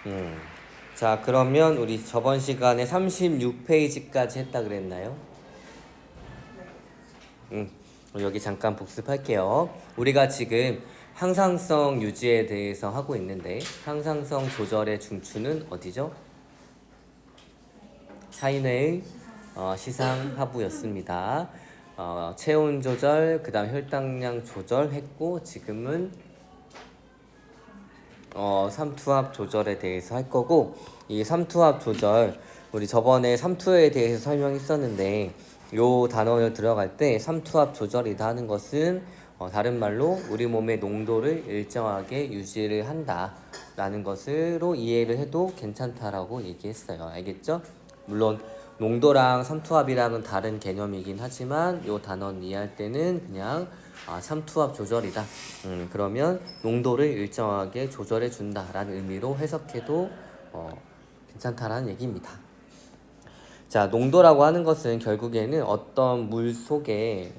음. 자, 그러면 우리 저번 시간에 36페이지까지 했다 그랬나요? 음. 여기 잠깐 복습할게요. 우리가 지금 항상성 유지에 대해서 하고 있는데 항상성 조절의 중추는 어디죠? 사인회의 시상하부였습니다. 체온 조절, 그 다음 혈당량 조절했고 지금은 삼투압 조절에 대해서 할 거고, 이 삼투압 조절 우리 저번에 삼투에 대해서 설명했었는데 요 단원을 들어갈 때 삼투압 조절이다 하는 것은 다른 말로 우리 몸의 농도를 일정하게 유지를 한다 라는 것으로 이해를 해도 괜찮다라고 얘기했어요. 알겠죠? 물론 농도랑 삼투압이랑은 다른 개념이긴 하지만 요 단원 이해할 때는 그냥 삼투압 조절이다. 그러면 농도를 일정하게 조절해 준다라는 의미로 해석해도 괜찮다라는 얘기입니다. 자, 농도라고 하는 것은 결국에는 어떤 물 속에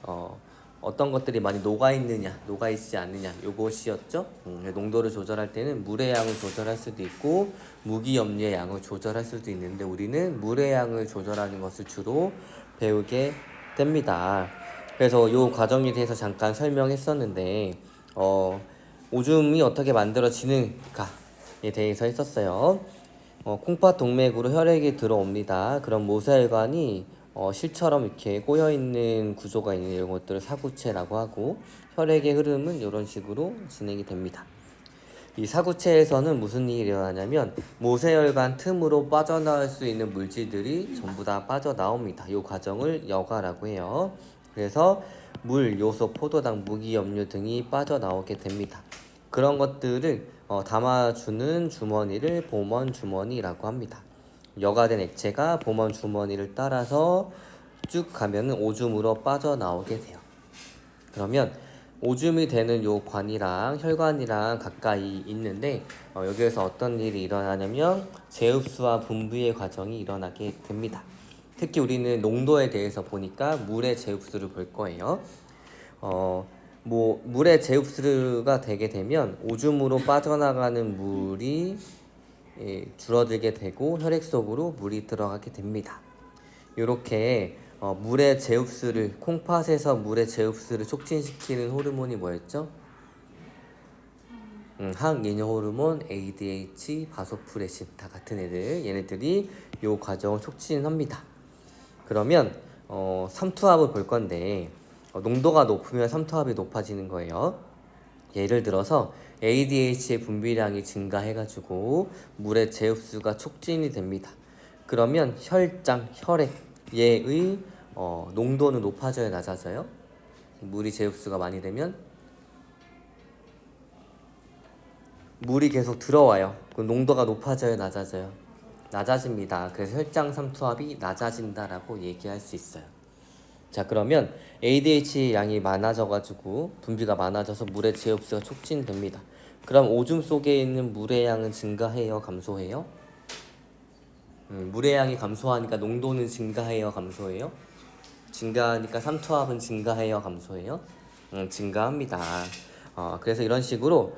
어떤 것들이 많이 녹아있지 않느냐, 요것이었죠. 농도를 조절할 때는 물의 양을 조절할 수도 있고 무기염류의 양을 조절할 수도 있는데 우리는 물의 양을 조절하는 것을 주로 배우게 됩니다. 그래서 요 과정에 대해서 잠깐 설명했었는데 오줌이 어떻게 만들어지는가에 대해서 했었어요. 콩팥 동맥으로 혈액이 들어옵니다. 그럼 모세혈관이 실처럼 이렇게 꼬여있는 구조가 있는 이런 것들을 사구체라고 하고, 혈액의 흐름은 이런 식으로 진행이 됩니다. 이 사구체에서는 무슨 일이 일어나냐면 모세혈관 틈으로 빠져나올 수 있는 물질들이 전부 다 빠져나옵니다. 이 과정을 여과라고 해요. 그래서 물, 요소, 포도당, 무기염류 등이 빠져나오게 됩니다. 그런 것들을 담아주는 주머니를 보먼 주머니라고 합니다. 여과된 액체가 보먼 주머니를 따라서 쭉 가면 오줌으로 빠져나오게 돼요. 그러면 오줌이 되는 요 관이랑 혈관이랑 가까이 있는데 여기에서 어떤 일이 일어나냐면 제흡수와 분비의 과정이 일어나게 됩니다. 특히 우리는 농도에 대해서 보니까 물의 제흡수를 볼 거예요. 물의 제흡수가 되게 되면 오줌으로 빠져나가는 물이 줄어들게 되고 혈액 속으로 물이 들어가게 됩니다. 이렇게 물의 제흡수를 콩팥에서 물의 제흡수를 촉진시키는 호르몬이 뭐였죠? 항이뇨 호르몬, ADH, 바소프레신 다 같은 애들 얘네들이 이 과정을 촉진합니다. 그러면 삼투압을 볼 건데 농도가 높으면 삼투압이 높아지는 거예요. 예를 들어서 ADH의 분비량이 증가해가지고 물의 제흡수가 촉진이 됩니다. 그러면 혈장, 혈액의 농도는 높아져야 낮아져요? 물이 제흡수가 많이 되면 물이 계속 들어와요. 그럼 농도가 높아져야 낮아져요? 낮아집니다. 그래서 혈장 삼투압이 낮아진다라고 얘기할 수 있어요. 자, 그러면 ADH 양이 많아져가지고 분비가 많아져서 물의 제흡수가 촉진됩니다. 그럼 오줌 속에 있는 물의 양은 증가해요, 감소해요? 물의 양이 감소하니까 농도는 증가해요, 감소해요? 증가하니까 삼투압은 증가해요, 감소해요? 증가합니다. 그래서 이런 식으로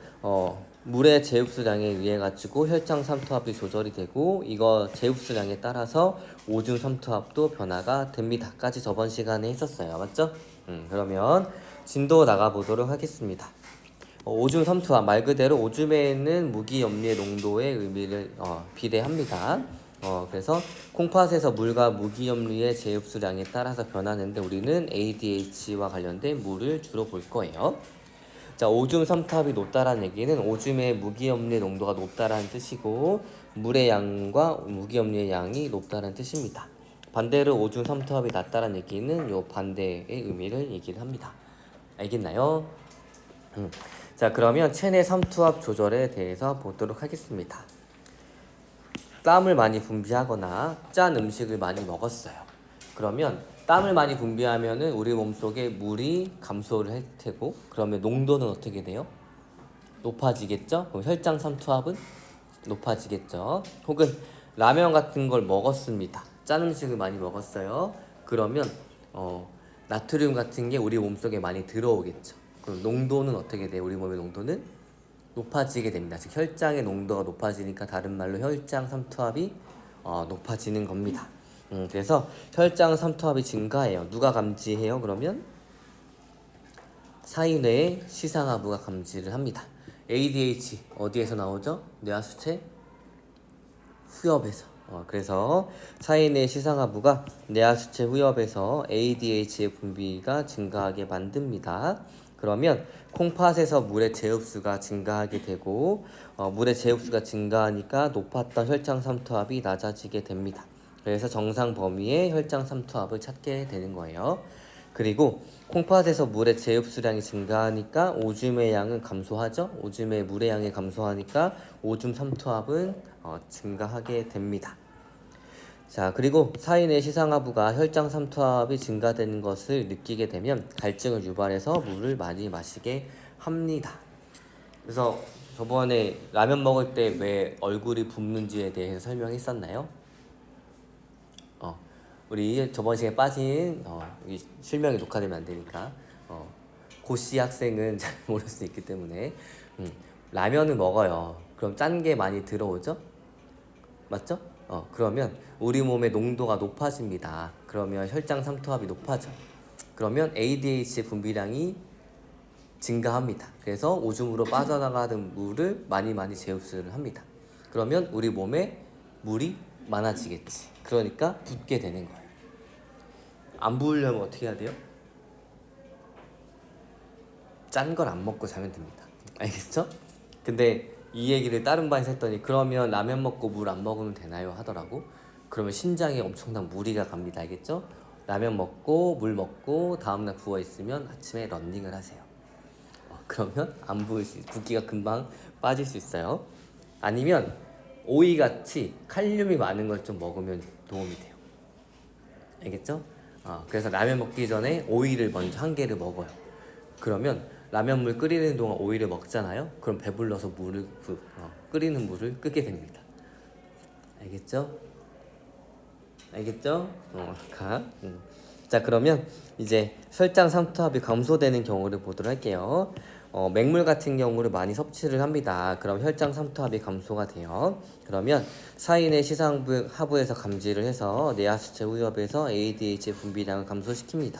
물의 제흡수량에 의해 가지고 혈장 삼투압이 조절이 되고 이거 제흡수량에 따라서 오줌 삼투압도 변화가 됩니다.까지 저번 시간에 했었어요. 맞죠? 그러면 진도 나가 보도록 하겠습니다. 오줌 삼투압 말 그대로 오줌에 있는 무기염류의 농도의 의미를 비례합니다. 그래서 콩팥에서 물과 무기염류의 제흡수량에 따라서 변하는데 우리는 ADH와 관련된 물을 주로 볼 거예요. 자, 오줌 삼투압이 높다라는 얘기는 오줌의 무기염류의 농도가 높다라는 뜻이고 물의 양과 무기염류의 양이 높다는 뜻입니다. 반대로 오줌 삼투압이 낮다라는 얘기는 요 반대의 의미를 얘기를 합니다. 알겠나요? 자, 그러면 체내 삼투압 조절에 대해서 보도록 하겠습니다. 땀을 많이 분비하거나 짠 음식을 많이 먹었어요. 그러면 땀을 많이 분비하면은 우리 몸속에 물이 감소를 할 테고 그러면 농도는 어떻게 돼요? 높아지겠죠? 그럼 혈장 삼투압은 높아지겠죠? 혹은 라면 같은 걸 먹었습니다. 짠 음식을 많이 먹었어요. 그러면 나트륨 같은 게 우리 몸속에 많이 들어오겠죠. 그럼 농도는 어떻게 돼요? 우리 몸의 농도는 높아지게 됩니다. 즉 혈장의 농도가 높아지니까 다른 말로 혈장 삼투압이 높아지는 겁니다. 그래서 혈장 삼투압이 증가해요. 누가 감지해요? 그러면 사인뇌의 시상하부가 감지를 합니다. ADH 어디에서 나오죠? 뇌하수체 후엽에서. 그래서 사인뇌의 시상하부가 뇌하수체 후엽에서 ADH의 분비가 증가하게 만듭니다. 그러면 콩팥에서 물의 제흡수가 증가하게 되고 물의 제흡수가 증가하니까 높았던 혈장 삼투압이 낮아지게 됩니다. 그래서 정상 범위의 혈장 삼투압을 찾게 되는 거예요. 그리고 콩팥에서 물의 제흡수량이 증가하니까 오줌의 양은 감소하죠. 오줌의 물의 양이 감소하니까 오줌 삼투압은 증가하게 됩니다. 자, 그리고 사인의 시상하부가 혈장 삼투압이 증가되는 것을 느끼게 되면 갈증을 유발해서 물을 많이 마시게 합니다. 그래서 저번에 라면 먹을 때 왜 얼굴이 붓는지에 대해서 설명했었나요? 우리 저번 시간에 빠진 실명이 녹화되면 안 되니까 고씨 학생은 잘 모를 수 있기 때문에 라면을 먹어요. 그럼 짠 게 많이 들어오죠? 맞죠? 그러면 우리 몸의 농도가 높아집니다. 그러면 혈장 삼투압이 높아져. 그러면 ADH 분비량이 증가합니다. 그래서 오줌으로 빠져나가는 물을 많이 제흡수를 합니다. 그러면 우리 몸에 물이 많아지겠지. 그러니까 붓게 되는 거예요. 안 부으려면 어떻게 해야 돼요? 짠 걸 안 먹고 자면 됩니다. 알겠죠? 근데 이 얘기를 다른 반에서 했더니 그러면 라면 먹고 물 안 먹으면 되나요? 하더라고. 그러면 심장에 엄청난 무리가 갑니다. 알겠죠? 라면 먹고 물 먹고 다음날 부어 있으면 아침에 런닝을 하세요. 그러면 안 부을 수 붓기가 금방 빠질 수 있어요. 아니면 오이같이 칼륨이 많은 걸 좀 먹으면 도움이 돼요. 알겠죠? 그래서 라면 먹기 전에 오이를 먼저 한 개를 먹어요. 그러면 라면물 끓이는 동안 오이를 먹잖아요. 그럼 배불러서 끓이는 물을 끄게 됩니다. 알겠죠? 알겠죠? 자, 그러면 이제 혈장 삼투압이 감소되는 경우를 보도록 할게요. 맹물 같은 경우를 많이 섭취를 합니다. 그럼 혈장 삼투압이 감소가 돼요. 그러면 사인의 시상하부에서 감지를 해서 뇌하수체 후엽에서 ADH 분비량을 감소시킵니다.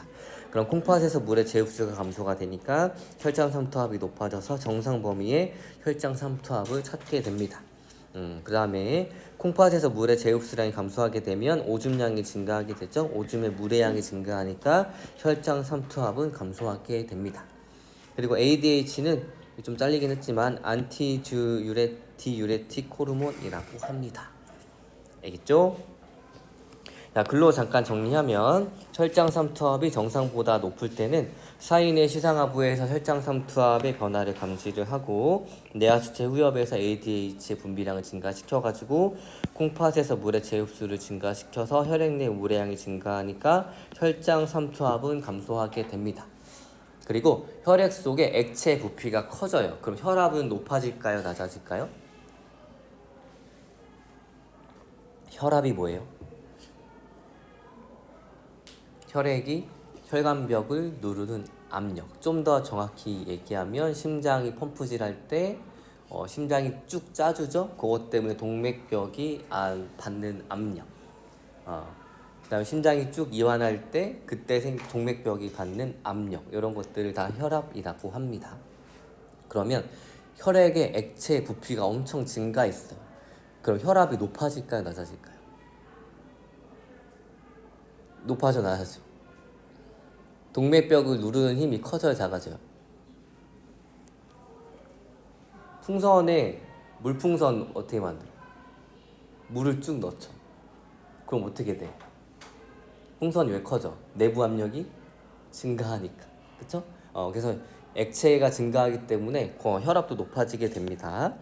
그럼 콩팥에서 물의 제흡수가 감소가 되니까 혈장 삼투압이 높아져서 정상 범위의 혈장 삼투압을 찾게 됩니다. 그 다음에 콩팥에서 물의 제흡수량이 감소하게 되면 오줌량이 증가하게 되죠. 오줌의 물의 양이 증가하니까 혈장 삼투압은 감소하게 됩니다. 그리고 ADH는 좀 잘리긴 했지만 디유레틱 호르몬이라고 합니다. 알겠죠? 자, 글로 잠깐 정리하면 혈장 삼투압이 정상보다 높을 때는 사인의 시상하부에서 혈장 삼투압의 변화를 감지를 하고 뇌하수체 후엽에서 ADH의 분비량을 증가시켜가지고 콩팥에서 물의 제흡수를 증가시켜서 혈액 내 물의 양이 증가하니까 혈장 삼투압은 감소하게 됩니다. 그리고 혈액 속에 액체 부피가 커져요. 그럼 혈압은 높아질까요? 낮아질까요? 혈압이 뭐예요? 혈액이 혈관벽을 누르는 압력. 좀 더 정확히 얘기하면 심장이 펌프질 할 때 심장이 쭉 짜주죠. 그것 때문에 동맥벽이 받는 압력. 그다음에 심장이 쭉 이완할 때 그때 동맥벽이 받는 압력. 이런 것들을 다 혈압이라고 합니다. 그러면 혈액의 액체 부피가 엄청 증가했어요. 그럼 혈압이 높아질까요? 낮아질까요? 높아져 나가죠. 동맥벽을 누르는 힘이 커져야 작아져요. 풍선에 물풍선 어떻게 만들어? 물을 쭉 넣죠. 그럼 어떻게 돼? 풍선이 왜 커져? 내부 압력이 증가하니까. 그쵸? 그래서 액체가 증가하기 때문에 혈압도 높아지게 됩니다.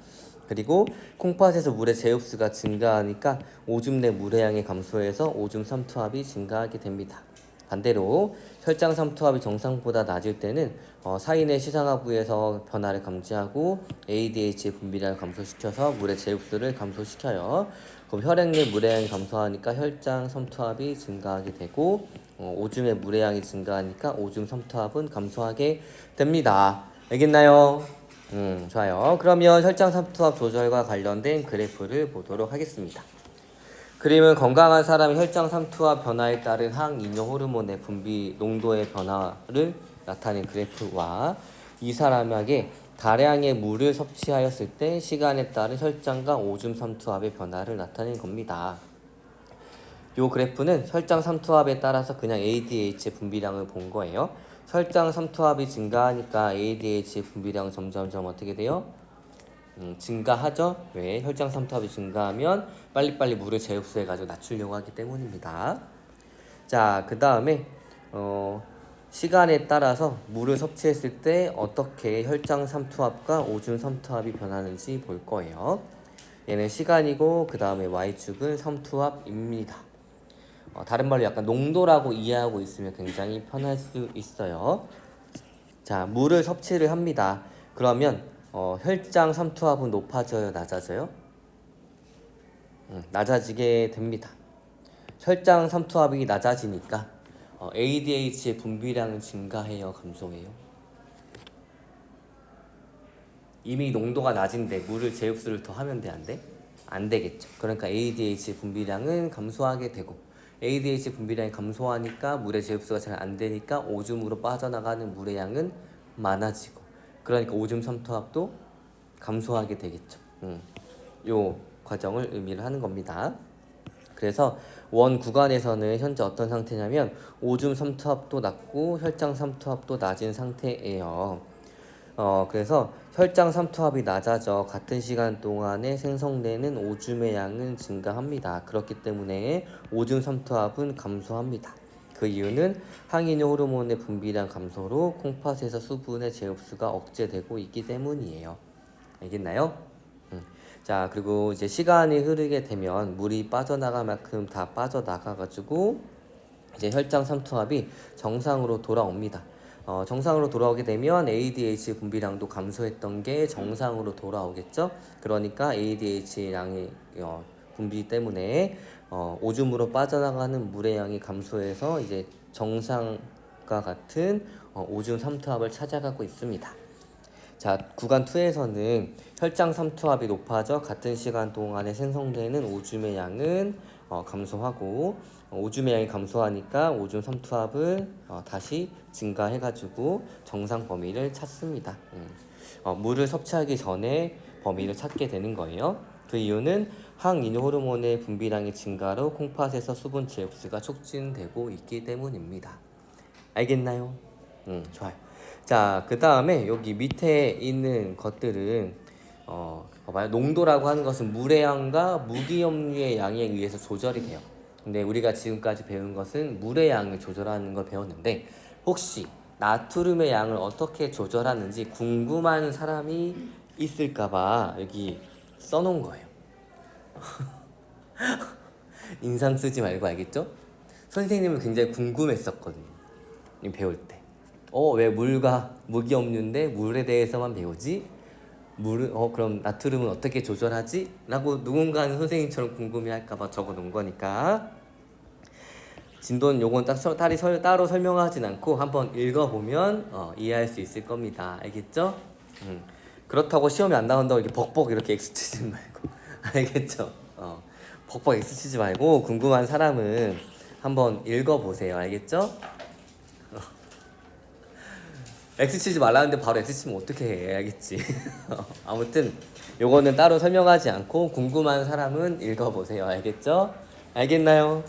그리고 콩팥에서 물의 제흡수가 증가하니까 오줌 내 물의 양이 감소해서 오줌 삼투압이 증가하게 됩니다. 반대로 혈장 삼투압이 정상보다 낮을 때는 사인의 시상하부에서 변화를 감지하고 ADH의 분비량을 감소시켜서 물의 제흡수를 감소시켜요. 그럼 혈액 내 물의 양이 감소하니까 혈장 삼투압이 증가하게 되고 오줌의 물의 양이 증가하니까 오줌 삼투압은 감소하게 됩니다. 알겠나요? 좋아요. 그러면 혈장 삼투압 조절과 관련된 그래프를 보도록 하겠습니다. 그림은 건강한 사람의 혈장 삼투압 변화에 따른 항이뇨 호르몬의 분비 농도의 변화를 나타낸 그래프와 이 사람에게 다량의 물을 섭취하였을 때 시간에 따른 혈장과 오줌 삼투압의 변화를 나타낸 겁니다. 이 그래프는 혈장 삼투압에 따라서 그냥 ADH의 분비량을 본 거예요. 혈장 삼투압이 증가하니까 ADH의 분비량은 점점점 어떻게 돼요? 증가하죠. 왜? 혈장 삼투압이 증가하면 빨리빨리 물을 재흡수해가지고 낮추려고 하기 때문입니다. 자, 그 다음에 시간에 따라서 물을 섭취했을 때 어떻게 혈장 삼투압과 오줌 삼투압이 변하는지 볼 거예요. 얘는 시간이고 그 다음에 Y축은 삼투압입니다. 다른 말로 약간 농도라고 이해하고 있으면 굉장히 편할 수 있어요. 자, 물을 섭취를 합니다. 그러면 혈장 삼투압은 높아져요, 낮아져요? 낮아지게 됩니다. 혈장 삼투압이 낮아지니까 ADH의 분비량은 증가해요, 감소해요? 이미 농도가 낮은데 물을 재흡수를 더 하면 돼, 안 돼? 안 되겠죠. 그러니까 ADH 분비량은 감소하게 되고 ADH 분비량이 감소하니까 물의 재흡수가 잘 안 되니까 오줌으로 빠져나가는 물의 양은 많아지고 그러니까 오줌 삼투압도 감소하게 되겠죠. 요 과정을 의미를 하는 겁니다. 그래서 원 구간에서는 현재 어떤 상태냐면 오줌 삼투압도 낮고 혈장 삼투압도 낮은 상태예요. 그래서 혈장 삼투압이 낮아져 같은 시간 동안에 생성되는 오줌의 양은 증가합니다. 그렇기 때문에 오줌 삼투압은 감소합니다. 그 이유는 항이뇨 호르몬의 분비량 감소로 콩팥에서 수분의 재흡수가 억제되고 있기 때문이에요. 알겠나요? 자, 그리고 이제 시간이 흐르게 되면 물이 빠져나갈 만큼 다 빠져나가가지고 이제 혈장 삼투압이 정상으로 돌아옵니다. 정상으로 돌아오게 되면 ADH 분비량도 감소했던 게 정상으로 돌아오겠죠. 그러니까 ADH 양의 분비 때문에 오줌으로 빠져나가는 물의 양이 감소해서 이제 정상과 같은 오줌 삼투압을 찾아가고 있습니다. 자, 구간 2에서는 혈장 삼투압이 높아져 같은 시간 동안에 생성되는 오줌의 양은 감소하고 오줌의 양이 감소하니까 오줌 삼투압은 다시 증가해가지고 정상 범위를 찾습니다. 물을 섭취하기 전에 범위를 찾게 되는 거예요. 그 이유는 항이뇨 호르몬의 분비량의 증가로 콩팥에서 수분 재흡수가 촉진되고 있기 때문입니다. 알겠나요? 좋아요. 자, 그 다음에 여기 밑에 있는 것들은 봐봐요. 농도라고 하는 것은 물의 양과 무기염류의 양에 의해서 조절이 돼요. 근데 우리가 지금까지 배운 것은 물의 양을 조절하는 걸 배웠는데 혹시 나트륨의 양을 어떻게 조절하는지 궁금한 사람이 있을까봐 여기 써놓은 거예요. 인상 쓰지 말고 알겠죠? 선생님은 굉장히 궁금했었거든요. 배울 때. 왜 물과 무기염류인데 물에 대해서만 배우지? 그럼 나트륨은 어떻게 조절하지? 라고 누군가는 선생님처럼 궁금해할까봐 적어놓은 거니까 진도는 요건 따로 설명하진 않고 한번 읽어보면 이해할 수 있을 겁니다. 알겠죠? 그렇다고 시험에 안 나온다고 이렇게 벅벅 이렇게 X 치지 말고 알겠죠? 벅벅 X 치지 말고 궁금한 사람은 한번 읽어보세요. 알겠죠? X 치지 말라는데 바로 X 치면 어떻게 해야겠지. 아무튼 요거는 따로 설명하지 않고 궁금한 사람은 읽어보세요. 알겠죠? 알겠나요?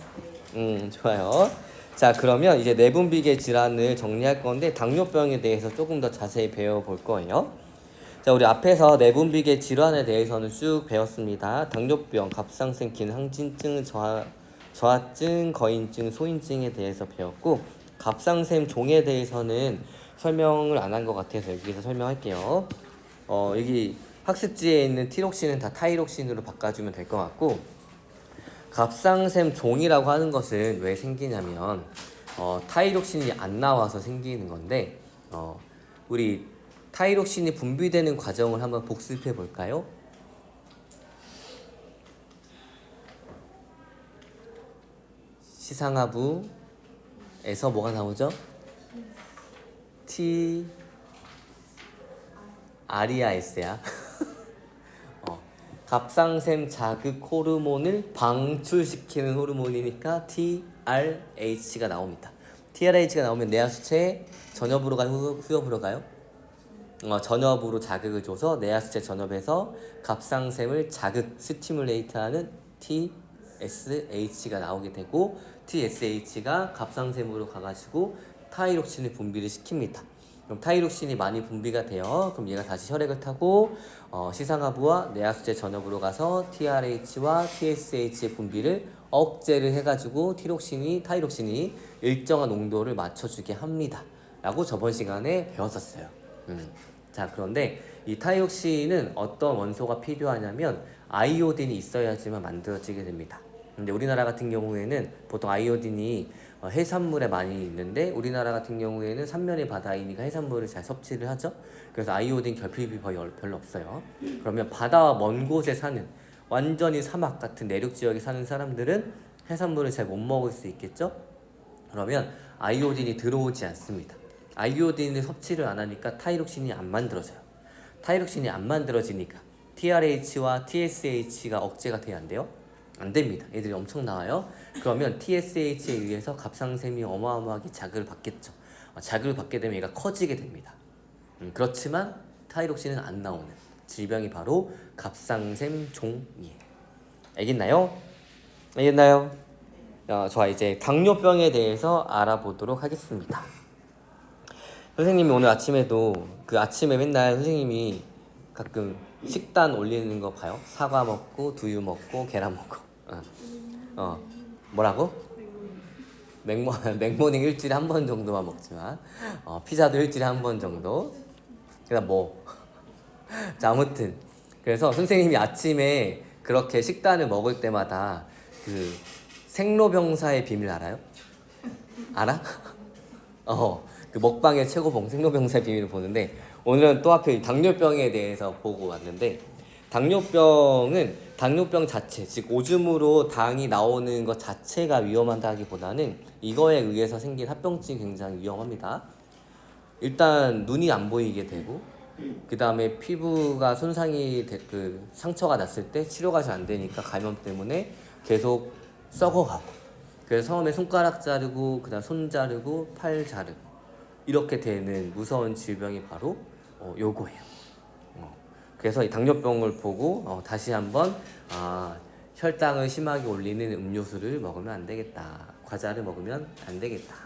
좋아요. 자, 그러면 이제 내분비계 질환을 정리할 건데 당뇨병에 대해서 조금 더 자세히 배워볼 거예요. 자, 우리 앞에서 내분비계 질환에 대해서는 쭉 배웠습니다. 당뇨병, 갑상선 기능 항진증, 저하증, 거인증, 소인증에 대해서 배웠고 갑상샘 종에 대해서는 설명을 안 한 것 같아서 여기서 설명할게요. 여기 학습지에 있는 티록신은 다 타이록신으로 바꿔주면 될 것 같고 갑상샘 종이라고 하는 것은 왜 생기냐면 타이록신이 안 나와서 생기는 건데 우리 타이록신이 분비되는 과정을 한번 복습해 볼까요? 시상하부에서 뭐가 나오죠? R이야 S야? 갑상샘 자극 호르몬을 방출시키는 호르몬이니까 TRH가 나옵니다. TRH가 나오면 뇌하수체 전엽으로 가요, 후엽으로 가요? 전엽으로 자극을 줘서 뇌하수체 전엽에서 갑상샘을 자극, 스티뮬레이트하는 TSH가 나오게 되고 TSH가 갑상샘으로 가가지고 타이록신을 분비를 시킵니다. 그럼 타이록신이 많이 분비가 돼요. 그럼 얘가 다시 혈액을 타고 시상하부와 뇌하수체 전엽으로 가서 TRH와 TSH의 분비를 억제를 해가지고 타이록신이 일정한 농도를 맞춰주게 합니다. 라고 저번 시간에 배웠었어요. 자, 그런데 이 타이록신은 어떤 원소가 필요하냐면 아이오딘이 있어야지만 만들어지게 됩니다. 근데 우리나라 같은 경우에는 보통 아이오딘이 해산물에 많이 있는데 우리나라 같은 경우에는 삼면이 바다이니까 해산물을 잘 섭취를 하죠. 그래서 아이오딘 결핍이 별로 없어요. 그러면 바다와 먼 곳에 사는 완전히 사막 같은 내륙 지역에 사는 사람들은 해산물을 잘 못 먹을 수 있겠죠. 그러면 아이오딘이 들어오지 않습니다. 아이오딘을 섭취를 안 하니까 타이록신이 안 만들어져요. 타이록신이 안 만들어지니까 TRH와 TSH가 억제가 돼야 안 돼요? 안 됩니다. 애들이 엄청 나와요. 그러면 TSH에 의해서 갑상샘이 어마어마하게 자극을 받겠죠. 자극을 받게 되면 얘가 커지게 됩니다. 그렇지만 타이록신은 안 나오는 질병이 바로 갑상샘종이에요. 알겠나요? 알겠나요? 좋아, 이제 당뇨병에 대해서 알아보도록 하겠습니다. 선생님이 오늘 아침에도 아침에 맨날 선생님이 가끔 식단 올리는 거 봐요. 사과 먹고 두유 먹고 계란 먹고. 뭐라고? 맥모닝 일주일에 한 번 정도만 먹지만 피자도 일주일에 한 번 정도. 그다음 뭐. 자, 아무튼 그래서 선생님이 아침에 그렇게 식단을 먹을 때마다 생로병사의 비밀 알아요? 알아? 그 먹방의 최고봉 생로병사의 비밀을 보는데 오늘은 또 하필 당뇨병에 대해서 보고 왔는데 당뇨병 자체, 즉 오줌으로 당이 나오는 것 자체가 위험하다기보다는 이거에 의해서 생긴 합병증이 굉장히 위험합니다. 일단 눈이 안 보이게 되고 그 다음에 피부가 손상이 상처가 났을 때 치료가 잘 안 되니까 감염 때문에 계속 썩어가고 그래서 처음에 손가락 자르고 그 다음 손 자르고 팔 자르고 이렇게 되는 무서운 질병이 바로 요거예요. 그래서 이 당뇨병을 보고 다시 한번 혈당을 심하게 올리는 음료수를 먹으면 안 되겠다. 과자를 먹으면 안 되겠다.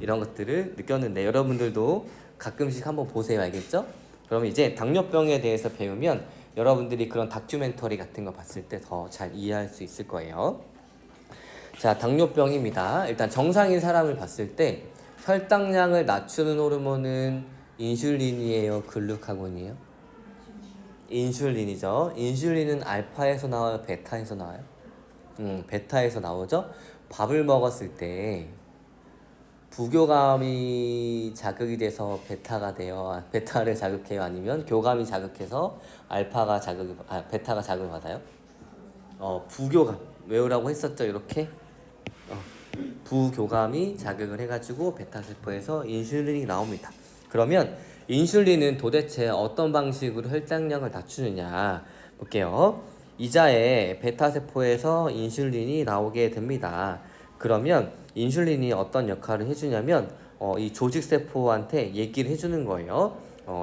이런 것들을 느꼈는데 여러분들도 가끔씩 한번 보세요. 알겠죠? 그러면 이제 당뇨병에 대해서 배우면 여러분들이 그런 다큐멘터리 같은 거 봤을 때 더 잘 이해할 수 있을 거예요. 자, 당뇨병입니다. 일단 정상인 사람을 봤을 때 혈당량을 낮추는 호르몬은 인슐린이에요, 글루카곤이에요? 인슐린이죠. 인슐린은 알파에서 나와요, 베타에서 나와요? 베타에서 나오죠. 밥을 먹었을 때 부교감이 자극이 돼서 베타가 돼요. 베타를 자극해요. 아니면 교감이 자극해서 베타가 자극을 받아요. 부교감 외우라고 했었죠. 이렇게 부교감이 자극을 해가지고 베타세포에서 인슐린이 나옵니다. 그러면 인슐린은 도대체 어떤 방식으로 혈당량을 낮추느냐 볼게요. 이자에 베타세포에서 인슐린이 나오게 됩니다. 그러면 인슐린이 어떤 역할을 해주냐면 이 조직세포한테 얘기를 해주는 거예요.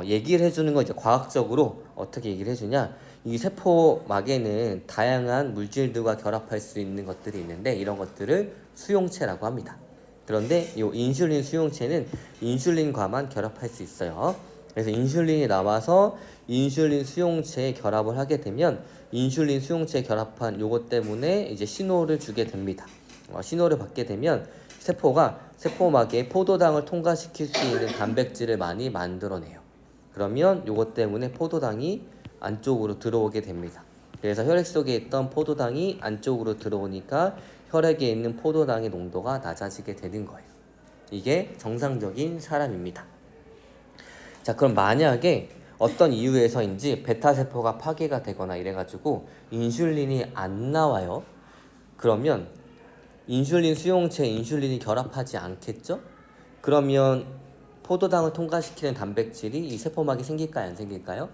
얘기를 해주는 거 이제 과학적으로 어떻게 얘기를 해주냐, 이 세포막에는 다양한 물질들과 결합할 수 있는 것들이 있는데 이런 것들을 수용체라고 합니다. 그런데 이 인슐린 수용체는 인슐린과만 결합할 수 있어요. 그래서 인슐린이 나와서 인슐린 수용체에 결합을 하게 되면 인슐린 수용체에 결합한 요것 때문에 이제 신호를 주게 됩니다. 신호를 받게 되면 세포가 세포막에 포도당을 통과시킬 수 있는 단백질을 많이 만들어내요. 그러면 요것 때문에 포도당이 안쪽으로 들어오게 됩니다. 그래서 혈액 속에 있던 포도당이 안쪽으로 들어오니까 혈액에 있는 포도당의 농도가 낮아지게 되는 거예요. 이게 정상적인 사람입니다. 자, 그럼 만약에 어떤 이유에서인지 베타세포가 파괴가 되거나 이래가지고 인슐린이 안 나와요. 그러면 인슐린 수용체에 인슐린이 결합하지 않겠죠? 그러면 포도당을 통과시키는 단백질이 이 세포막에 생길까요? 안 생길까요?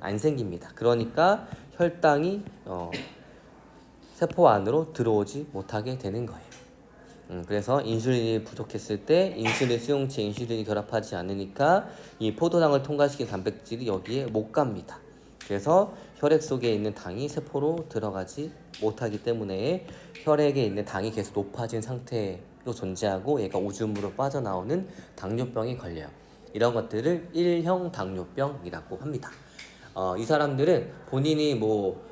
안 생깁니다. 그러니까 혈당이 세포 안으로 들어오지 못하게 되는 거예요. 그래서 인슐린이 부족했을 때 인슐린 수용체 인슐린이 결합하지 않으니까 이 포도당을 통과시킨 단백질이 여기에 못 갑니다. 그래서 혈액 속에 있는 당이 세포로 들어가지 못하기 때문에 혈액에 있는 당이 계속 높아진 상태로 존재하고 얘가 오줌으로 빠져나오는 당뇨병이 걸려요. 이런 것들을 1형 당뇨병이라고 합니다. 이 사람들은 본인이 뭐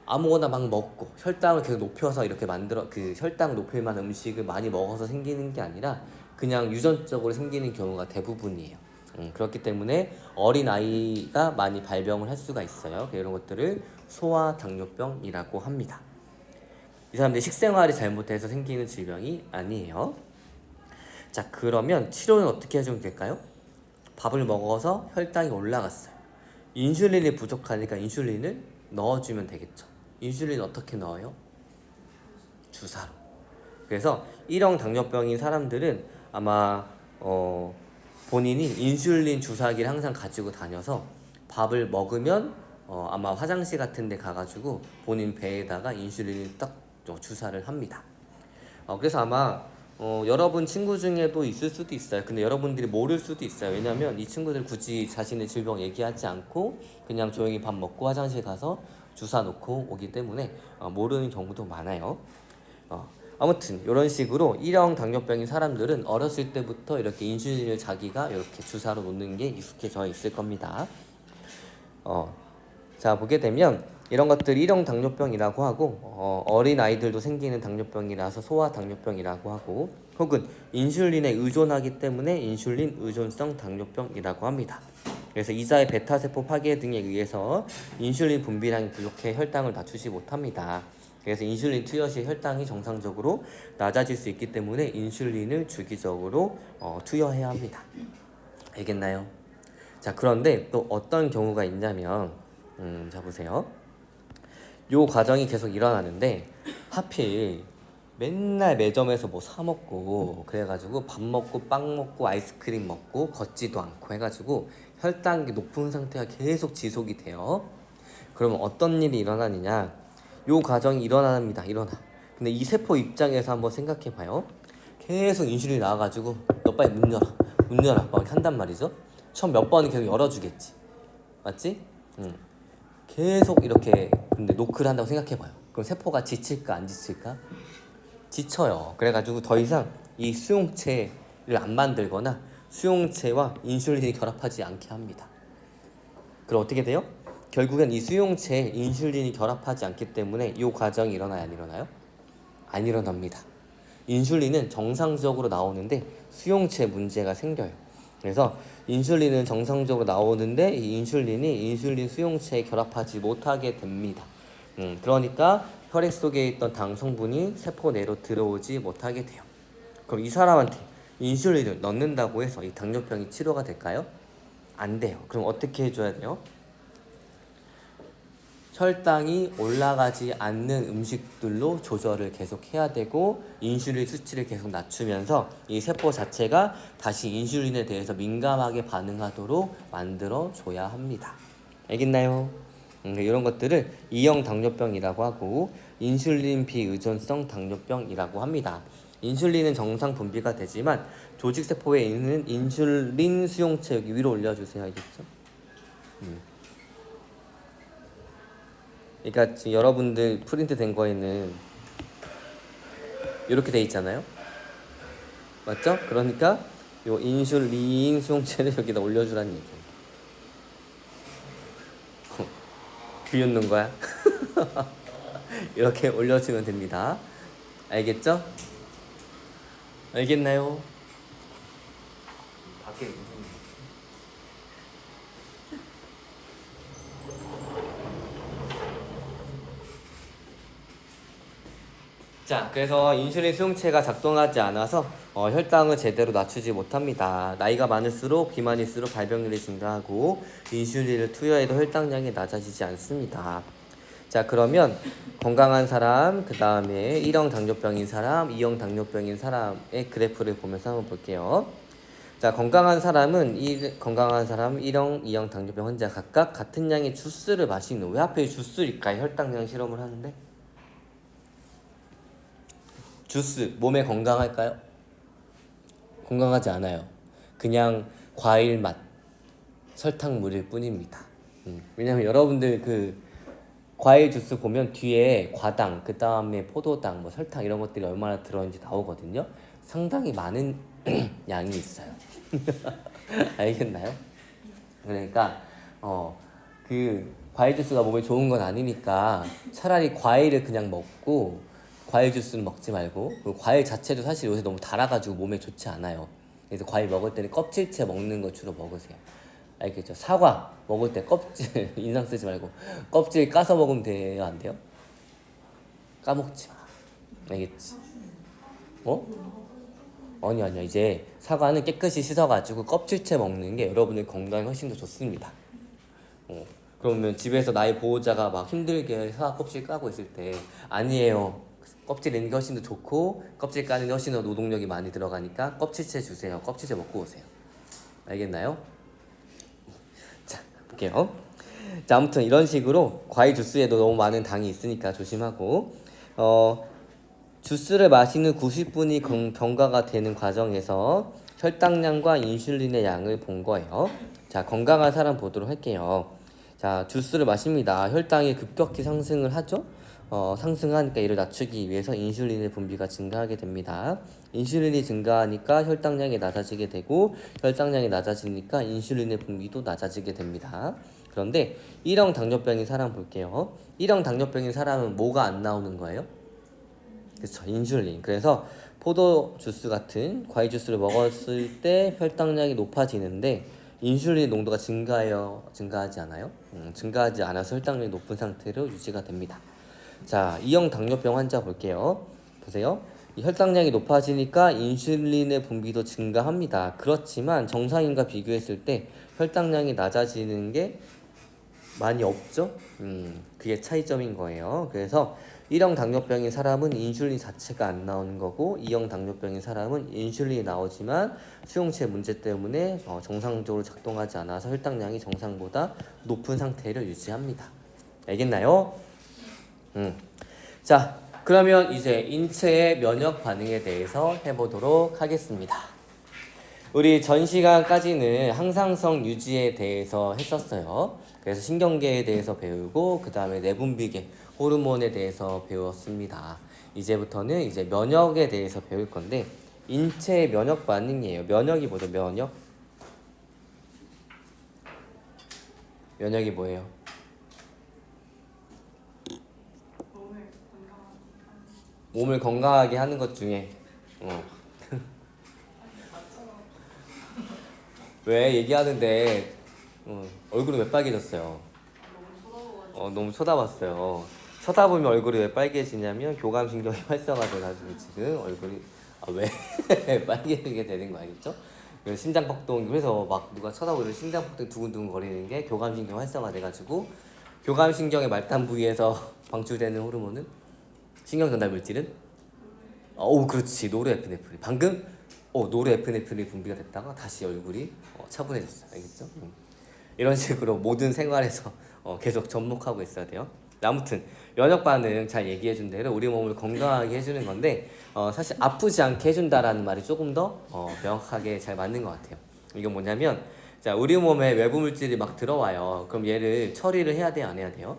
아무거나 막 먹고 혈당을 계속 높여서 이렇게 만들어 그 혈당 높일 만한 음식을 많이 먹어서 생기는 게 아니라 그냥 유전적으로 생기는 경우가 대부분이에요. 그렇기 때문에 어린 아이가 많이 발병을 할 수가 있어요. 이런 것들을 소아 당뇨병이라고 합니다. 이 사람들이 식생활이 잘못돼서 생기는 질병이 아니에요. 자, 그러면 치료는 어떻게 해주면 될까요? 밥을 먹어서 혈당이 올라갔어요. 인슐린이 부족하니까 인슐린을 넣어주면 되겠죠. 인슐린 어떻게 넣어요? 주사로. 그래서 1형 당뇨병인 사람들은 아마 본인이 인슐린 주사기를 항상 가지고 다녀서 밥을 먹으면 아마 화장실 같은 데 가가지고 본인 배에다가 인슐린을 딱 주사를 합니다. 그래서 아마 여러분 친구 중에도 있을 수도 있어요. 근데 여러분들이 모를 수도 있어요. 왜냐면 이 친구들 굳이 자신의 질병 얘기하지 않고 그냥 조용히 밥 먹고 화장실 가서 주사 놓고 오기 때문에 모르는 경우도 많아요. 아무튼 이런 식으로 1형 당뇨병인 사람들은 어렸을 때부터 이렇게 인슐린을 자기가 이렇게 주사로 놓는 게 익숙해져 있을 겁니다. 자, 보게 되면 이런 것들 1형 당뇨병이라고 하고 어린 아이들도 생기는 당뇨병이라서 소아 당뇨병이라고 하고 혹은 인슐린에 의존하기 때문에 인슐린 의존성 당뇨병이라고 합니다. 그래서 이자의 베타세포 파괴 등에 의해서 인슐린 분비량이 부족해 혈당을 낮추지 못합니다. 그래서 인슐린 투여 시 혈당이 정상적으로 낮아질 수 있기 때문에 인슐린을 주기적으로 투여해야 합니다. 알겠나요? 자, 그런데 또 어떤 경우가 있냐면 자, 보세요. 요 과정이 계속 일어나는데 하필 맨날 매점에서 뭐 사 먹고 그래가지고 밥 먹고 빵 먹고 아이스크림 먹고 걷지도 않고 해가지고 혈당이 높은 상태가 계속 지속이 돼요. 그러면 어떤 일이 일어나느냐? 요 과정이 일어납니다. 일어나. 근데 이 세포 입장에서 한번 생각해봐요. 계속 인슐린이 나와가지고 너 빨리 문 열어, 문 열어 막 한단 말이죠. 처음 몇 번은 계속 열어주겠지. 맞지? 계속 이렇게 근데 노크를 한다고 생각해봐요. 그럼 세포가 지칠까 안 지칠까? 지쳐요. 그래가지고 더 이상 이 수용체를 안 만들거나 수용체와 인슐린이 결합하지 않게 합니다. 그럼 어떻게 돼요? 결국엔 이 수용체에 인슐린이 결합하지 않기 때문에 이 과정이 일어나요? 안 일어나요? 안 일어납니다. 인슐린은 정상적으로 나오는데 수용체에 문제가 생겨요. 그래서 인슐린은 정상적으로 나오는데 이 인슐린이 인슐린 수용체에 결합하지 못하게 됩니다. 그러니까 혈액 속에 있던 당 성분이 세포 내로 들어오지 못하게 돼요. 그럼 이 사람한테 인슐린을 넣는다고 해서 이 당뇨병이 치료가 될까요? 안 돼요. 그럼 어떻게 해줘야 돼요? 혈당이 올라가지 않는 음식들로 조절을 계속 해야 되고 인슐린 수치를 계속 낮추면서 이 세포 자체가 다시 인슐린에 대해서 민감하게 반응하도록 만들어 줘야 합니다. 알겠나요? 이런 것들을 2형 당뇨병이라고 하고 인슐린 비의존성 당뇨병이라고 합니다. 인슐린은 정상 분비가 되지만 조직세포에 있는 인슐린 수용체 여기 위로 올려주세요. 알겠죠? 그러니까 지금 여러분들 프린트 된 거에는 이렇게 돼 있잖아요. 맞죠? 그러니까 요 인슐린 수용체를 여기다 올려주라는 얘기예요. 비웃는 거야? 이렇게 올려주면 됩니다. 알겠죠? 알겠나요? 밖에 자, 그래서 인슐린 수용체가 작동하지 않아서 혈당을 제대로 낮추지 못합니다. 나이가 많을수록 비만일수록 발병률이 증가하고 인슐린을 투여해도 혈당량이 낮아지지 않습니다. 자, 그러면 건강한 사람, 그 다음에 1형 당뇨병인 사람, 2형 당뇨병인 사람의 그래프를 보면서 한번 볼게요. 자, 건강한 사람 1형, 2형 당뇨병 환자 각각 같은 양의 주스를 마시는 왜 하필 주스일까요? 혈당량 실험을 하는데 주스 몸에 건강할까요? 건강하지 않아요. 그냥 과일 맛, 설탕물일 뿐입니다. 왜냐면 여러분들 그 과일 주스 보면 뒤에 과당, 그 다음에 포도당, 뭐 설탕 이런 것들이 얼마나 들어있는지 나오거든요. 상당히 많은 양이 있어요. 알겠나요? 그러니까 그 과일 주스가 몸에 좋은 건 아니니까 차라리 과일을 그냥 먹고 과일 주스는 먹지 말고 그리고 과일 자체도 사실 요새 너무 달아가지고 몸에 좋지 않아요. 그래서 과일 먹을 때는 껍질째 먹는 거 주로 먹으세요. 알겠죠? 사과 먹을 때 껍질 인상 쓰지 말고 껍질 까서 먹으면 돼요, 안 돼요? 까먹지 마. 알겠지? 아니야. 이제 사과는 깨끗이 씻어가지고 껍질째 먹는 게 여러분의 건강에 훨씬 더 좋습니다. 그러면 집에서 나의 보호자가 막 힘들게 사과 껍질 까고 있을 때 아니에요. 껍질 있는 게 훨씬 더 좋고 껍질 까는 게 훨씬 더 노동력이 많이 들어가니까 껍질째 주세요. 껍질째 먹고 오세요. 알겠나요? 자, 볼게요. 자, 아무튼 이런 식으로 과일 주스에도 너무 많은 당이 있으니까 조심하고 주스를 마시는 90분이 경과가 되는 과정에서 혈당량과 인슐린의 양을 본 거예요. 자, 건강한 사람 보도록 할게요. 자, 주스를 마십니다. 혈당이 급격히 상승을 하죠. 상승하니까 이를 낮추기 위해서 인슐린의 분비가 증가하게 됩니다. 인슐린이 증가하니까 혈당량이 낮아지게 되고 혈당량이 낮아지니까 인슐린의 분비도 낮아지게 됩니다. 그런데 1형 당뇨병인 사람 볼게요. 1형 당뇨병인 사람은 뭐가 안 나오는 거예요? 그렇죠, 인슐린. 그래서 포도 주스 같은 과일 주스를 먹었을 때 혈당량이 높아지는데 인슐린 농도가 증가하지 않아요? 증가하지 않아서 혈당량이 높은 상태로 유지가 됩니다. 자, 2형 당뇨병 환자 볼게요. 보세요. 이 혈당량이 높아지니까 인슐린의 분비도 증가합니다. 그렇지만 정상인과 비교했을 때 혈당량이 낮아지는 게 많이 없죠? 그게 차이점인 거예요. 그래서 1형 당뇨병인 사람은 인슐린 자체가 안 나오는 거고 2형 당뇨병인 사람은 인슐린이 나오지만 수용체 문제 때문에 정상적으로 작동하지 않아서 혈당량이 정상보다 높은 상태를 유지합니다. 알겠나요? 자, 그러면 이제 인체의 면역 반응에 대해서 해보도록 하겠습니다. 우리 전 시간까지는 항상성 유지에 대해서 했었어요. 그래서 신경계에 대해서 배우고 그 다음에 내분비계, 호르몬에 대해서 배웠습니다. 이제부터는 이제 면역에 대해서 배울 건데 인체의 면역 반응이에요. 면역이 뭐죠? 면역이 뭐예요? 몸을 건강하게 하는 것 중에 왜 얘기하는데 얼굴이 왜 빨개졌어요? 너무 쳐다봤어요. 쳐다보면 얼굴이 왜 빨개지냐면 교감신경이 활성화돼가지고 지금 얼굴이 왜 빨개지게 되는 거 알겠죠? 심장박동 그래서 막 누가 쳐다보면 심장박동 두근두근 거리는 게 교감신경 활성화돼가지고 교감신경의 말단 부위에서 방출되는 호르몬은 신경 전달 물질은 그렇지 노르에피네프린 방금 노르에피네프린이 분비가 됐다가 다시 얼굴이 차분해졌어요. 알겠죠? 이런 식으로 모든 생활에서 계속 접목하고 있어야 돼요. 아무튼 면역 반응 잘 얘기해 준 대로 우리 몸을 건강하게 해주는 건데 사실 아프지 않게 해준다라는 말이 조금 더 명확하게 잘 맞는 것 같아요. 이건 뭐냐면 자, 우리 몸에 외부 물질이 막 들어와요. 그럼 얘를 처리를 해야 돼요, 안 해야 돼요?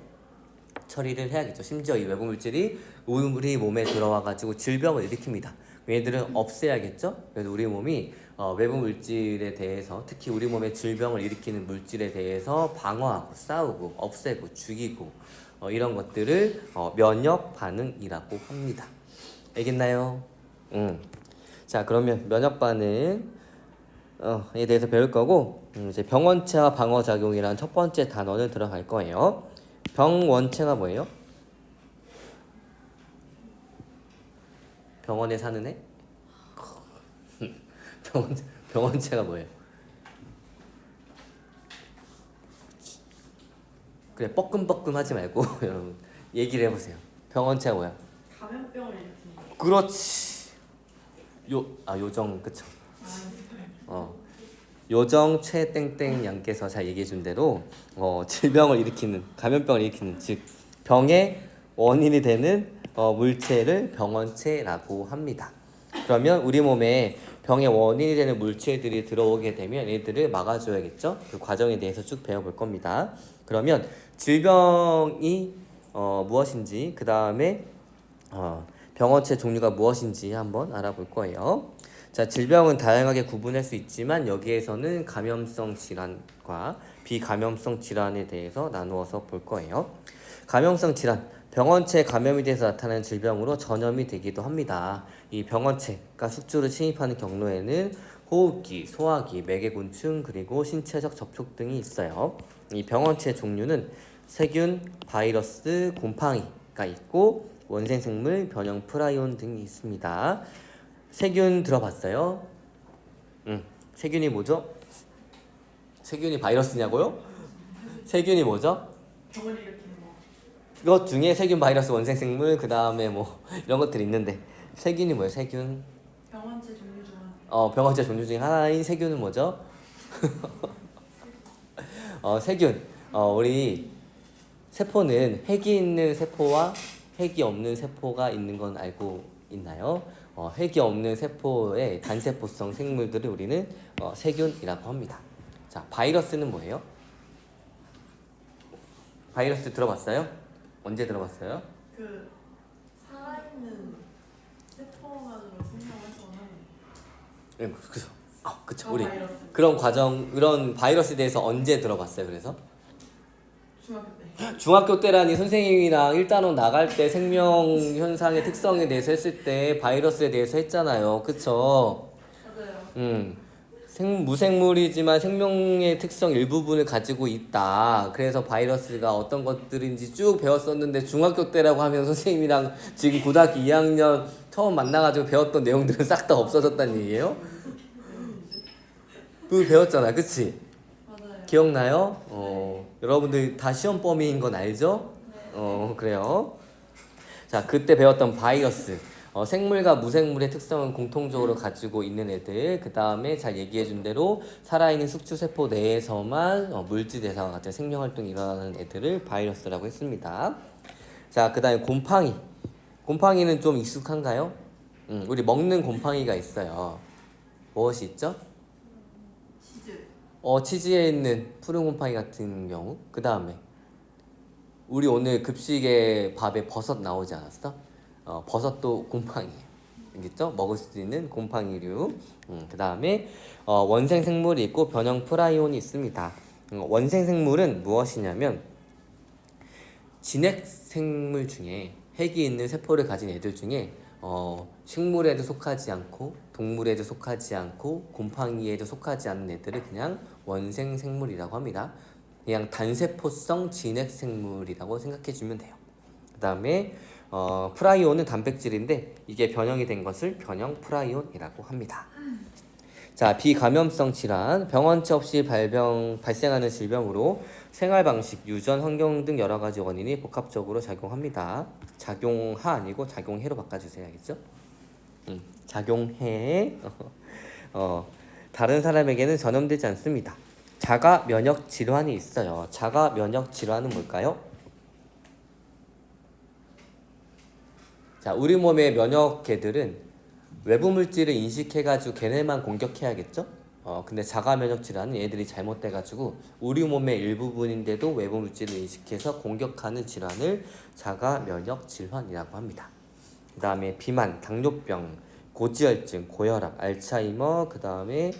처리를 해야겠죠. 심지어 이 외부 물질이 우리 몸에 들어와가지고 질병을 일으킵니다. 얘들은 없애야겠죠. 그래서 우리 몸이 외부 물질에 대해서 특히 우리 몸에 질병을 일으키는 물질에 대해서 방어하고 싸우고 없애고 죽이고 이런 것들을 면역 반응이라고 합니다. 알겠나요? 자, 그러면 면역 반응에 대해서 배울 거고 이제 병원체와 방어작용이라는 첫 번째 단원을 들어갈 거예요. 병원체가 뭐예요? 병원에 사는 애? 병원체가 뭐예요? 그래, 뻐끔뻐끔 하지 말고 여러분 얘기를 해보세요. 병원체가 뭐야? 감염병을 일으키는 거. 그렇지. 요정 그쵸? 요정 최땡땡 양께서 잘 얘기해 준 대로 질병을 일으키는 감염병을 일으키는 즉 병의 원인이 되는 물체를 병원체라고 합니다. 그러면 우리 몸에 병의 원인이 되는 물체들이 들어오게 되면 얘들을 막아줘야겠죠. 그 과정에 대해서 쭉 배워볼 겁니다. 그러면 질병이 무엇인지 그 다음에 병원체 종류가 무엇인지 한번 알아볼 거예요. 자, 질병은 다양하게 구분할 수 있지만 여기에서는 감염성 질환과 비감염성 질환에 대해서 나누어서 볼 거예요. 감염성 질환, 병원체 감염이 돼서 나타나는 질병으로 전염이 되기도 합니다. 이 병원체가 숙주를 침입하는 경로에는 호흡기, 소화기, 매개곤충 그리고 신체적 접촉 등이 있어요. 이 병원체 종류는 세균, 바이러스, 곰팡이가 있고 원생생물, 변형 프라이온 등이 있습니다. 세균 들어봤어요? 세균이 뭐죠? 세균이 바이러스냐고요? 세균이 뭐죠? 병을 일으키는 거. 이것 중에 세균, 바이러스, 원생생물 그 다음에 뭐 이런 것들이 있는데 세균이 뭐예요? 세균? 병원체 종류 중 하나. 병원체 종류 중에 하나인 세균은 뭐죠? 세균. 우리 세포는 핵이 있는 세포와 핵이 없는 세포가 있는 건 알고 있나요? 핵이 없는 세포의 단세포성 생물들을 우리는 세균이라고 합니다. 자, 바이러스는 뭐예요? 바이러스 들어봤어요? 언제 들어봤어요? 그 살아있는 세포만으로 생성해서는 네, 그죠. 그쵸. 그런 우리 바이러스. 그런 과정, 그런 바이러스에 대해서 언제 들어봤어요? 그래서 중학교 때. 중학교 때라니 선생님이랑 1단원 나갈 때 생명 현상의 특성에 대해서 했을 때 바이러스에 대해서 했잖아요. 그쵸? 맞아요. 무생물이지만 생명의 특성 일부분을 가지고 있다. 그래서 바이러스가 어떤 것들인지 쭉 배웠었는데 중학교 때라고 하면 선생님이랑 지금 고등학교 2학년 처음 만나가지고 배웠던 내용들은 싹 다 없어졌다는 얘기예요? 그거 배웠잖아, 그치? 맞아요. 기억나요? 여러분들 다 시험 범위인 건 알죠? 네. 그래요. 자, 그때 배웠던 바이러스. 생물과 무생물의 특성은 공통적으로 가지고 있는 애들. 그 다음에 잘 얘기해준 대로 살아있는 숙주세포 내에서만 물질 대사와 같은 생명활동이 일어나는 애들을 바이러스라고 했습니다. 자, 그 다음에 곰팡이. 곰팡이는 좀 익숙한가요? 우리 먹는 곰팡이가 있어요. 무엇이 있죠? 치즈. 치즈에 있는 푸른 곰팡이 같은 경우. 그 다음에 우리 오늘 급식에 밥에 버섯 나오지 않았어? 버섯도 곰팡이에요. 알겠죠? 먹을 수 있는 곰팡이류. 그 다음에 원생 생물이 있고 변형 프라이온이 있습니다. 원생 생물은 무엇이냐면 진핵 생물 중에 핵이 있는 세포를 가진 애들 중에 식물에도 속하지 않고 동물에도 속하지 않고 곰팡이에도 속하지 않는 애들을 그냥 원생 생물이라고 합니다. 그냥 단세포성 진핵 생물이라고 생각해 주면 돼요. 그 다음에 프라이온은 단백질인데 이게 변형이 된 것을 변형 프라이온이라고 합니다. 자, 비감염성 질환, 병원체 없이 발생하는 질병으로 생활 방식, 유전, 환경 등 여러 가지 원인이 복합적으로 작용합니다. 작용하 아니고 작용해로 바꿔주세요, 알겠죠? 작용해. 다른 사람에게는 전염되지 않습니다. 자가 면역 질환이 있어요. 자가 면역 질환은 뭘까요? 자, 우리 몸의 면역계들은 외부 물질을 인식해가지고 걔네만 공격해야겠죠? 근데 자가 면역 질환은 얘들이 잘못돼가지고 우리 몸의 일부분인데도 외부 물질을 인식해서 공격하는 질환을 자가 면역 질환이라고 합니다. 그 다음에 비만, 당뇨병, 고지혈증, 고혈압, 알츠하이머, 그 다음에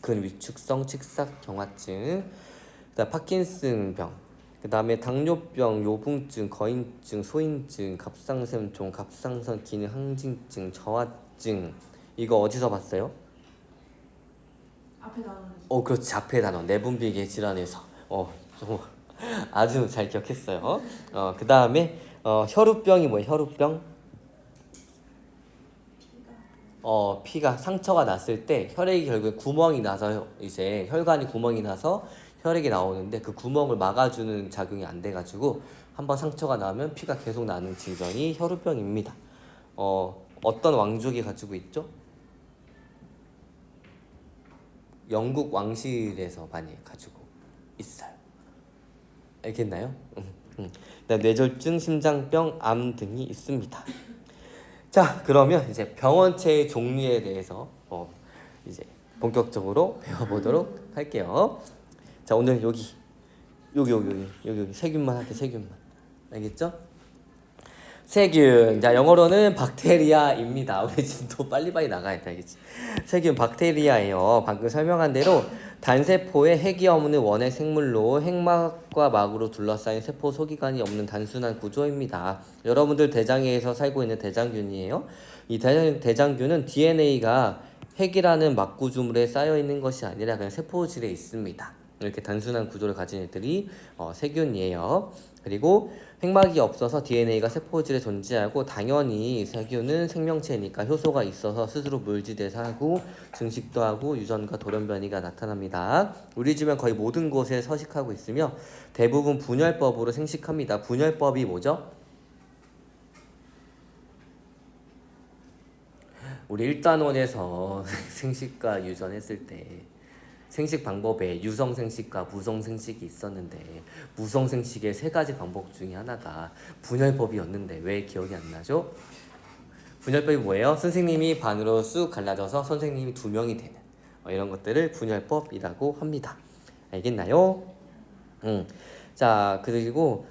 근위축성 측삭 경화증, 그다음 파킨슨병, 그 다음에 당뇨병, 요붕증, 거인증, 소인증, 갑상선종, 갑상선 기능 항진증, 저하증. 이거 어디서 봤어요? 앞에 나오는. 그렇지. 자폐 단원 내분비계 질환에서. 정말 아주 잘 기억했어요. 그 다음에 혈우병이 뭐예요? 혈우병? 피가 상처가 났을 때 혈액이 결국에 구멍이 나서 이제 혈관이 구멍이 나서 혈액이 나오는데 그 구멍을 막아주는 작용이 안 돼가지고 한번 상처가 나면 피가 계속 나는 질병이 혈우병입니다. 어떤 왕족이 가지고 있죠? 영국 왕실에서 많이 가지고 있어요. 알겠나요? 그다음 뇌졸중, 심장병, 암 등이 있습니다. 자, 그러면 이제 병원체의 종류에 대해서 이제 본격적으로 배워보도록 할게요. 자, 오늘 여기 세균만 할게. 세균만. 알겠죠? 세균. 자, 영어로는 박테리아입니다. 우리 지금 또 빨리빨리 나가야겠다. 알겠지? 세균 박테리아예요. 방금 설명한 대로 단세포에 핵이 없는 원핵 생물로 핵막과 막으로 둘러싸인 세포 소기관이 없는 단순한 구조입니다. 여러분들 대장에서 살고 있는 대장균이에요. 이 대장균은 DNA가 핵이라는 막구조물에 쌓여 있는 것이 아니라 그냥 세포질에 있습니다. 이렇게 단순한 구조를 가진 애들이 세균이에요. 그리고 핵막이 없어서 DNA가 세포질에 존재하고, 당연히 세균은 생명체니까 효소가 있어서 스스로 물질대사 하고 증식도 하고 유전과 돌연변이가 나타납니다. 우리 주변 거의 모든 곳에 서식하고 있으며 대부분 분열법으로 생식합니다. 분열법이 뭐죠? 우리 1단원에서 생식과 유전했을 때 생식 방법에 유성생식과 무성생식이 있었는데, 무성생식의 세 가지 방법 중에 하나가 분열법이었는데 왜 기억이 안 나죠? 분열법이 뭐예요? 선생님이 반으로 쑥 갈라져서 선생님이 2명이 되는 이런 것들을 분열법이라고 합니다. 알겠나요? 자, 그리고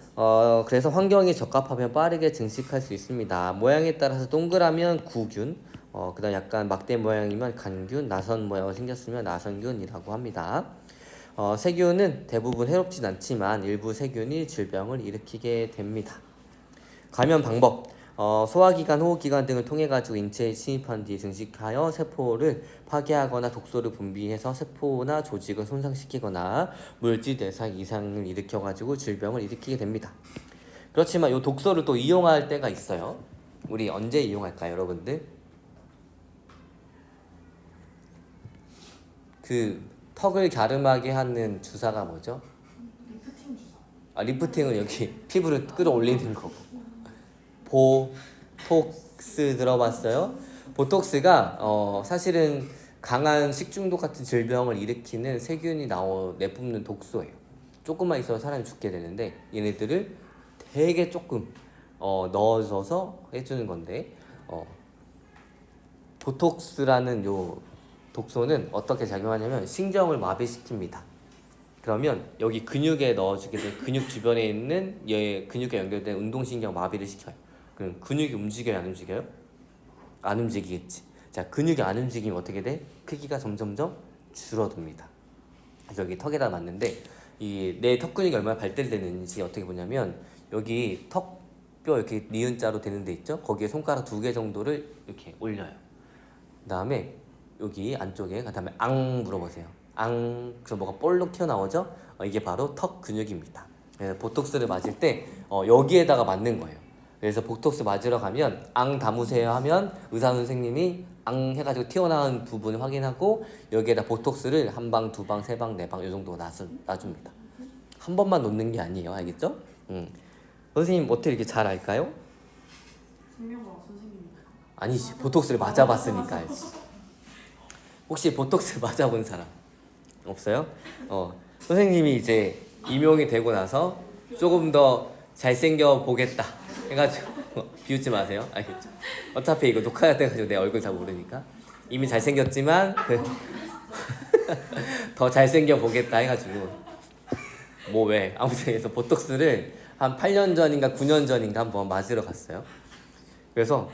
그래서 환경이 적합하면 빠르게 증식할 수 있습니다. 모양에 따라서 동그라면 구균, 그다음 약간 막대 모양이면 간균, 나선 모양으로 생겼으면 나선균이라고 합니다. 세균은 대부분 해롭진 않지만 일부 세균이 질병을 일으키게 됩니다. 감염 방법. 소화기관, 호흡기관 등을 통해 가지고 인체에 침입한 뒤 증식하여 세포를 파괴하거나 독소를 분비해서 세포나 조직을 손상시키거나 물질 대사 이상을 일으켜 가지고 질병을 일으키게 됩니다. 그렇지만 이 독소를 또 이용할 때가 있어요. 우리 언제 이용할까요, 여러분들? 그 턱을 갸름하게 하는 주사가 뭐죠? 리프팅 주사. 리프팅은 여기 피부를 끌어올리는 거고. 보톡스 들어봤어요? 보톡스가 사실은 강한 식중독 같은 질병을 일으키는 세균이 내뿜는 독소예요. 조금만 있어서 사람이 죽게 되는데 얘네들을 되게 조금 넣어줘서 해주는 건데, 보톡스라는 요 독소는 어떻게 작용하냐면 신경을 마비시킵니다. 그러면 여기 근육에 넣어주게 되면 근육 주변에 있는 근육에 연결된 운동신경 마비를 시켜요. 그럼 근육이 움직여요, 안 움직여요? 안 움직이겠지. 자, 근육이 안 움직이면 어떻게 돼? 크기가 점점점 줄어듭니다. 그래서 여기 턱에다 맞는데 이 내 턱 근육이 얼마나 발달되는지 어떻게 보냐면, 여기 턱뼈 이렇게 니은자로 되는 데 있죠? 거기에 손가락 2개 정도를 이렇게 올려요. 그 다음에 여기 안쪽에, 그 다음에 앙 물어보세요. 앙. 그래서 뭐가 볼록 튀어나오죠? 이게 바로 턱 근육입니다. 그래서 보톡스를 맞을 때 여기에다가 맞는 거예요. 그래서 보톡스 맞으러 가면 앙 담으세요 하면 의사 선생님이 앙 해가지고 튀어나온 부분을 확인하고 여기에다 보톡스를 1방, 2방, 3방, 4방 이 정도 놔줍니다. 한 번만 놓는 게 아니에요. 알겠죠? 선생님 어떻게 이렇게 잘 알까요? 생명과학 선생님이니까. 아니지, 보톡스를 맞아봤으니까 알지. 혹시 보톡스 맞아본 사람 없어요? 선생님이 이제 임용이 되고 나서 조금 더 잘생겨 보겠다 해가지고 비웃지 마세요. 알겠죠? 어차피 이거 녹화해야 돼가지고 내 얼굴 다 모르니까 이미 잘생겼지만 더 잘생겨 보겠다 해가지고 뭐 왜 아무튼 그래서 보톡스를 한 8년 전인가 9년 전인가 한번 맞으러 갔어요. 그래서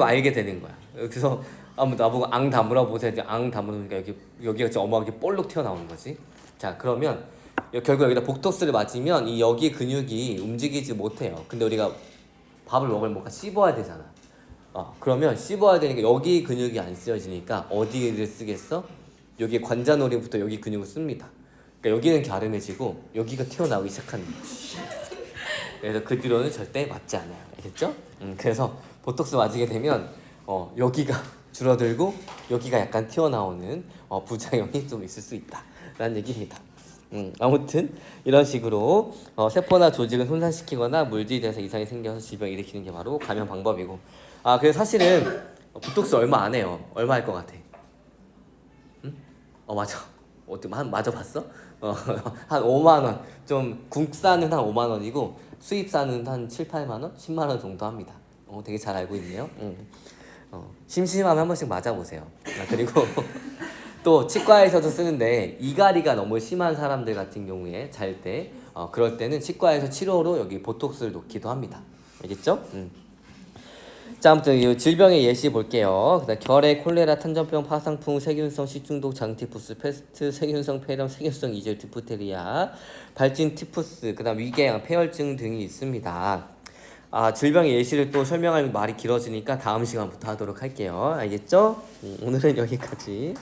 알게 되는 거야. 그래서 나보고 앙 다물어 보세요. 앙 다물으니까 여기가 진짜 어마하게 볼록 튀어나오는 거지. 자, 그러면 결국 여기다 보톡스를 맞으면 이 여기 근육이 움직이지 못해요. 근데 우리가 밥을 먹으면 뭔가 씹어야 되잖아. 그러면 씹어야 되니까 여기 근육이 안 쓰여지니까 어디를 쓰겠어? 여기 관자놀이부터 여기 근육을 씁니다. 그러니까 여기는 갸름해지고 여기가 튀어나오기 시작하는 거야. 그래서 그 뒤로는 절대 맞지 않아요. 알겠죠? 그래서 보톡스 맞게 되면 여기가 줄어들고 여기가 약간 튀어나오는 부작용이 좀 있을 수 있다 라는 얘기입니다. 아무튼 이런 식으로 세포나 조직을 손상시키거나 물질에서 이상이 생겨서 질병을 일으키는 게 바로 감염 방법이고, 그래서 사실은 보톡스 얼마 안 해요. 얼마 할 것 같아? 맞아. 어떻게 맞아 봤어? 한 5만 원. 좀 국산은 한 5만 원이고 수입산은 한 7, 8만 원, 10만 원 정도 합니다. 되게 잘 알고 있네요. 심심하면 한 번씩 맞아보세요. 그리고 또 치과에서도 쓰는데 이갈이가 너무 심한 사람들 같은 경우에 잘 때 그럴 때는 치과에서 치료로 여기 보톡스를 놓기도 합니다. 알겠죠? 자, 아무튼 이 질병의 예시 볼게요. 그다음 결핵, 콜레라, 탄전병, 파상풍, 세균성 식중독, 장티푸스, 페스트, 세균성 폐렴, 세균성 이질, 디프테리아, 발진 티푸스, 그다음 위궤양, 폐혈증 등이 있습니다. 질병의 예시를 또 설명할 말이 길어지니까 다음 시간부터 하도록 할게요. 알겠죠? 오늘은 여기까지.